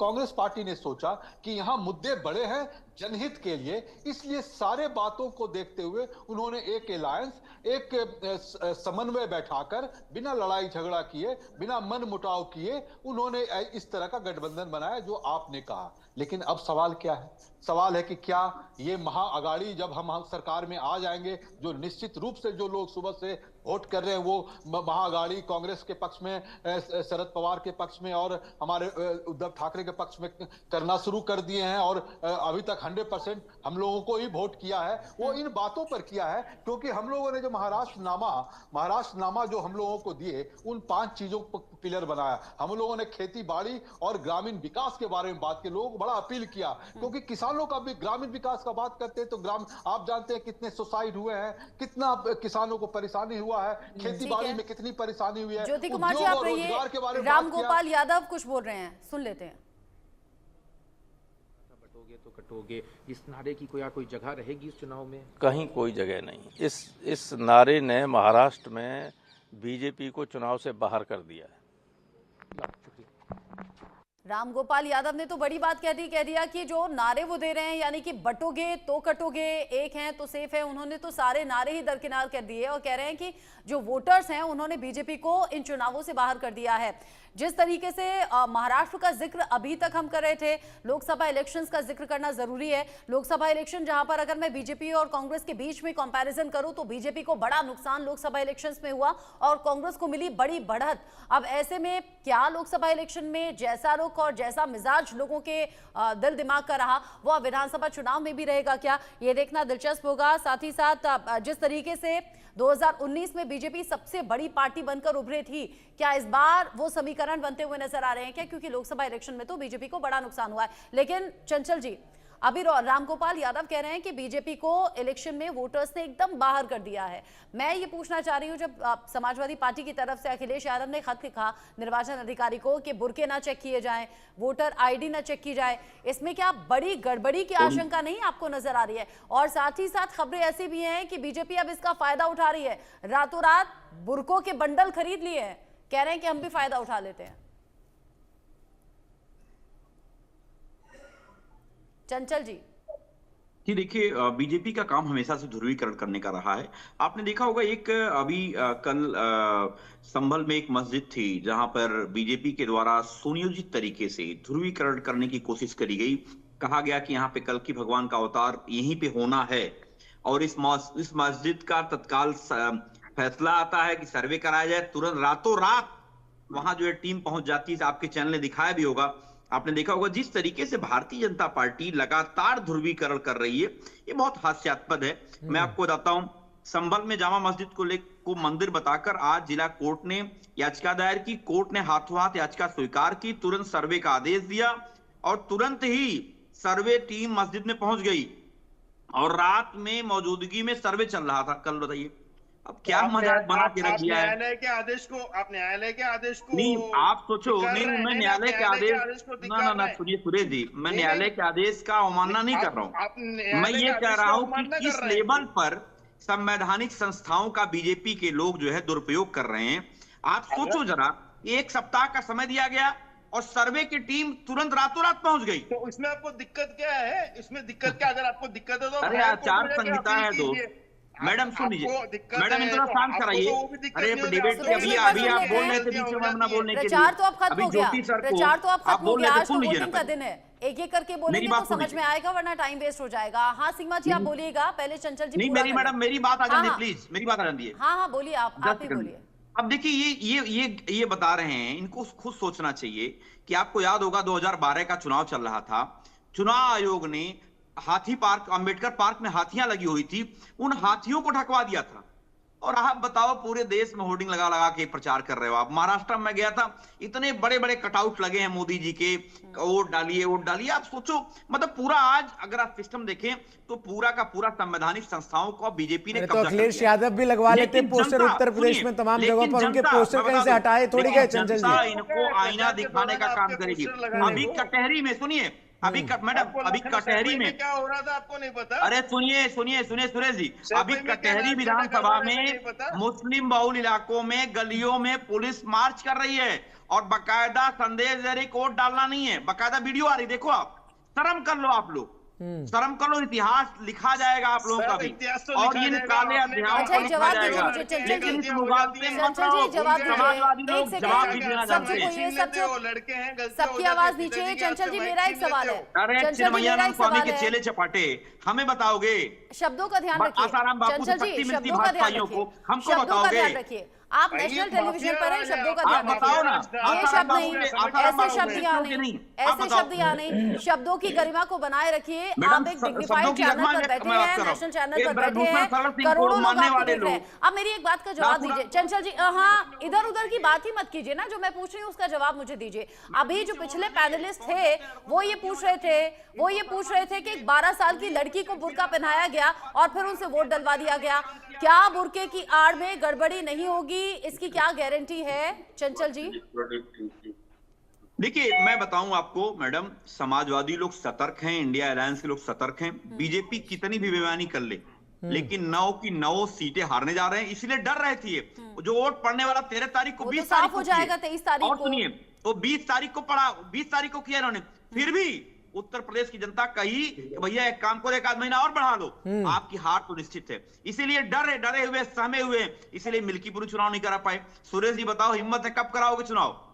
Congress party ने सोचा कि यहां मुद्दे बड़े हैं जनहित के लिए, इसलिए सारे बातों को देखते हुए उन्होंने एक अलायंस, एक समन्वय बैठाकर बिना लड़ाई झगड़ा किए, बिना मन मुटाव किए उन्होंने इस तरह का गठबंधन बनाया जो आपने कहा। लेकिन अब सवाल क्या है? सवाल है कि क्या ये महाअगाड़ी जब हम सरकार में आ जाएंगे, जो निश्चित रूप से जो लोग सुबह से वोट कर रहे हैं वो महाअगाड़ी कांग्रेस के पक्ष में, शरद पवार के पक्ष में और हमारे उद्धव ठाकरे के पक्ष में करना शुरू कर दिए हैं, और अभी तक 100% हम लोगों को ही वोट किया है, वो इन बातों पर किया है क्योंकि हम लोगों ने जो महाराष्ट्र नामा जो हम लोगों को दिए, उन 5 चीजों को पिलर बनाया। हम लोगों ने खेती बाड़ी और ग्रामीण विकास के बारे में बात की, लोगों को बड़ा अपील किया क्योंकि किसानों का भी ग्रामीण विकास का बात करते हैं तो आप जानते हैं कितने सुसाइड हुए हैं, कितना किसानों को परेशानी हुआ है, खेती बाड़ी में कितनी परेशानी हुई है। ज्योति कुमार जी, आप रोजगार के बारे में राम गोपाल यादव कुछ बोल रहे हैं, सुन लेते हैं। बटोगे तो कटोगे, इस नारे की कोई जगह रहेगी इस चुनाव में? कहीं कोई जगह नहीं। इस नारे ने महाराष्ट्र में बीजेपी को चुनाव से बाहर कर दिया है। राम गोपाल यादव ने तो बड़ी बात कह दिया कि जो नारे वो दे रहे हैं, यानी कि बटोगे तो कटोगे, एक हैं तो सेफ है, उन्होंने तो सारे नारे ही दरकिनार कर दिए और कह रहे हैं कि जो वोटर्स हैं उन्होंने बीजेपी को इन चुनावों से बाहर कर दिया है। जिस तरीके से महाराष्ट्र का जिक्र अभी तक हम कर रहे थे, लोकसभा इलेक्शंस का जिक्र करना जरूरी है। लोकसभा इलेक्शन जहां पर अगर मैं बीजेपी और कांग्रेस के बीच में कंपैरिजन करूं तो बीजेपी को बड़ा नुकसान लोकसभा इलेक्शंस में हुआ और कांग्रेस को मिली बड़ी बढ़त। अब ऐसे में क्या लोकसभा इलेक्शन में जैसा रुख और जैसा मिजाज लोगों के दिल दिमाग का रहा वो विधानसभा चुनाव में भी रहेगा क्या, ये देखना दिलचस्प होगा। साथ ही साथ जिस तरीके से 2019 में बीजेपी सबसे बड़ी पार्टी बनकर उभरी थी, क्या इस बार वो समीकरण बनते हुए नजर आ रहे हैं क्या? क्योंकि लोकसभा इलेक्शन में तो बीजेपी को बड़ा नुकसान हुआ है। लेकिन चंचल जी, अभी रामगोपाल यादव कह रहे हैं कि बीजेपी को इलेक्शन में वोटर्स ने एकदम बाहर कर दिया है। मैं ये पूछना चाह रही हूँ, जब समाजवादी पार्टी की तरफ से अखिलेश यादव ने खत लिखा निर्वाचन अधिकारी को कि बुरके ना चेक किए जाएं, वोटर आईडी ना चेक की जाए, इसमें क्या बड़ी गड़बड़ी की आशंका नहीं आपको नजर आ रही है? और साथ ही साथ खबरें ऐसी भी हैं कि बीजेपी अब इसका फायदा उठा रही है, रातों रात बुरकों के बंडल खरीद लिए हैं, कह रहे हैं कि हम भी फायदा उठा लेते हैं। चंचल जी देखिए, बीजेपी का काम हमेशा से ध्रुवीकरण करने का रहा है। आपने देखा होगा एक अभी कल संभल में एक मस्जिद थी जहां पर बीजेपी के द्वारा सुनियोजित तरीके से ध्रुवीकरण करने की कोशिश करी गई। कहा गया कि यहाँ पे कल की भगवान का अवतार यहीं पे होना है और इस मस्जिद का तत्काल फैसला आता है कि सर्वे कराया जाए। तुरंत रातों रात वहां जो है टीम पहुंच जाती है। आपके चैनल ने दिखाया भी होगा, आपने देखा होगा जिस तरीके से भारतीय जनता पार्टी लगातार ध्रुवीकरण कर रही है, ये बहुत हास्यास्पद है। मैं आपको बताता हूं, संभल में जामा मस्जिद को मंदिर बताकर आज जिला कोर्ट ने याचिका दायर की। कोर्ट ने हाथों हाथ याचिका स्वीकार की, तुरंत सर्वे का आदेश दिया और तुरंत ही सर्वे टीम मस्जिद में पहुंच गई और रात में मौजूदगी में सर्वे चल रहा था। कल बताइए अब क्या मजाक बना के रख दिया है। न्यायालय के आदेश को, आप न्यायालय के आदेश को नहीं, आप सोचो नहीं, मैं न्यायालय के आदेश ना सुनिए सुरेश जी, मैं न्यायालय के आदेश का अवमानना नहीं कर रहा हूँ। मैं ये कह रहा हूँ कि किस लेवल पर संवैधानिक संस्थाओं का बीजेपी के लोग जो है दुरुपयोग कर रहे हैं। आप सोचो जरा, 1 सप्ताह का समय दिया गया और सर्वे की टीम तुरंत रातों रात पहुंच गई। तो इसमें आपको दिक्कत क्या है? इसमें दिक्कत क्या? अगर आपको दिक्कत है तो अरे आचार संहिता है तो मैडम सुन लीजिए, मैडम थोड़ा शांत कराइए। अरे डिबेट अभी आप बोल रहे थे बीच में ना बोलने के लिए। प्रचार तो अब खत्म हो गया, प्रचार तो अब खत्म हो गया, आज तो लीजिए वोटिंग का दिन है। एक एक करके बोलेंगे तो समझ में आएगा, वरना टाइम वेस्ट हो जाएगा। हाँ सीमा जी आप बोलिएगा, पहले चंचल जी। नहीं मेरी मैडम, मेरी बात आ जाती है प्लीज, मेरी बात आ जाती है। हाँ बोलिए, आप ही बोलिए। अब देखिए ये बता रहे हैं, इनको खुद सोचना चाहिए कि आपको याद होगा 2012 का चुनाव चल रहा था। चुनाव आयोग ने हाथी पार्क, अंबेडकर पार्क में हाथियां लगी हुई थी, उन हाथियों को ढकवा दिया था। और आप बताओ, पूरे देश में होर्डिंग लगा लगा के प्रचार कर रहे हो आप। महाराष्ट्र में गया था, इतने बड़े बड़े कटआउट लगे हैं मोदी जी के, वोट डालिए वोट डालिए। आप सोचो, मतलब पूरा आज अगर आप सिस्टम देखें तो पूरा का पूरा संवैधानिक संस्थाओं को बीजेपी ने तो अखिलेश यादव भी लगवा लेते पोस्टर उत्तर प्रदेश में तमाम जगहों पर, उनके पोस्टर कहीं से हटाए थोड़ी गए चंचल जी। इनको आईना दिखाने का काम करेगी। अभी कटहरी में सुनिए, मैडम आपको अभी लखनऊ कटहरी असेंबली में क्या हो रहा था आपको नहीं पता? अरे सुनिए सुनिए सुनिए सुरेश जी, असेंबली अभी में क्या कटहरी नाच विधानसभा गाना में नहीं पता? मुस्लिम बहुल इलाकों में गलियों में पुलिस मार्च कर रही है और बकायदा संदेश दे रही वोट डालना नहीं है। बकायदा वीडियो आ रही, देखो आप, शर्म कर लो आप लोग, शर्म कर लो। इतिहास लिखा जाएगा आप लोगों का सर, भी, इतिहास तो और लिखा इन जाएगा, काले आपने अध्यायों अच्छा, को एक लिखा जवाब दीजिए जाएगा। मुझे, चंचल लेकिन जी। इस मुगाल पे मत चंचल रहो, जी, जवाब दीजिए। समाजवादी एक लोग सेकंड। जवाब भी देना सबसे जानते हैं। कोई ये छीन सब लेते हो, लड़के हैं, गलती सबकी हो जाती आवाज है, नीचे। पिताजी के हाथ चंचल से जी, माइक मेरा एक छीन लेते सवाल हो। है। अरे चंचल जी, चिन्मया मेरा नंद एक स्वामी सवाल के है। चेले चपाटे हमें बताओगे? शब्दों का ध्यान रखिए। आसाराम बापू से चंचल जी, शक्ति मिलती शब्दों का ध्यान भाजपाइयों रखिए। को, हमको शब्दों का बताओगे? ध्यान रखिए। आप भाई, नेशनल ये टेलीविजन माफिया पर हैं, वाले शब्दों का आप ध्यान बताओ ना। रखिए। ये आसाराम शब्द बापू नहीं, के- आसाराम ऐसे बापू शब्द के यहाँ क्यों नहीं, आप ऐसे बताओ। शब्द यहाँ नहीं। शब्दों की गरिमा को बनाए रखिए। मैडम, आप एक शब्दों डिग्निफाइड की चैनल गरिमा पर में बैठे मैं बात हैं, कर रहा हूं। नेशनल चैनल ये पर बैठे प्रदूषण हैं, सरल सिंह को करोड़ों लोग मानने आपको वाले देख रहे हैं। लोग। अब मेरी एक बात का जवाब दीजिए चंचल जी। हाँ, इधर उधर की बात ही मत कीजिए ना, जो मैं पूछ रही हूँ उसका जवाब मुझे दीजिए। अभी जो पिछले पैनलिस्ट थे वो ये पूछ रहे थे कि एक 12 साल की लड़की को बुर्का पहनाया गया और फिर उनसे वोट डलवा दिया गया। क्या बुर्के की आड़ में गड़बड़ी नहीं होगी, इसकी क्या गारंटी है चंचल जी? देखिए मैं बताऊं आपको मैडम, समाजवादी लोग सतर्क हैं, इंडिया अलायंस के लोग सतर्क हैं। बीजेपी कितनी भी बेईमानी कर ले, लेकिन 9 की 9 सीटें हारने जा रहे हैं, इसलिए डर रहे थे। जो वोट पड़ने वाला 13 तारीख को, वो तो 20 साफ तारीख हो को जाएगा किए। 23 तारीख और को। सुनिए, वो 20 तारीख को पड़ा, 20 तारीख को किया इन्होंने। फिर भी उत्तर प्रदेश की जनता कही कि भैया एक काम को 1 आध महीना और बढ़ा लो, आपकी हार तो निश्चित है। इसीलिए डरे हुए, सहमे हुए, इसीलिए मिल्कीपुर चुनाव नहीं करा पाए। सुरेश जी बताओ, हिम्मत है कब कराओगे चुनाव?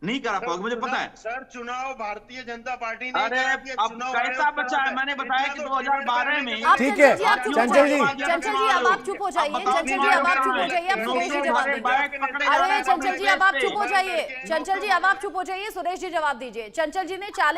नहीं करा पाओगे, मुझे पता है। सर, चुनाव भारतीय जनता पार्टी ने अरे करा कि अब चुनाव कैसा आयोग बचा है? खराब मैंने बताया कि 2012 में आप ठीक चंचल है, जी, आप चुप हो चंचल जाइए। जी। चंचल जी, अब आप चुप हो जाइए। चंचल जी, अब आप चुप हो जाइए। अब सुरेश जी जवाब दीजिए। अरे चंचल जी, अब आप चुप हो जाइए। चंचल जी, अब आप चुप हो जाइए। सुरेश जी जवाब दीजिए। चंचल जी ने 40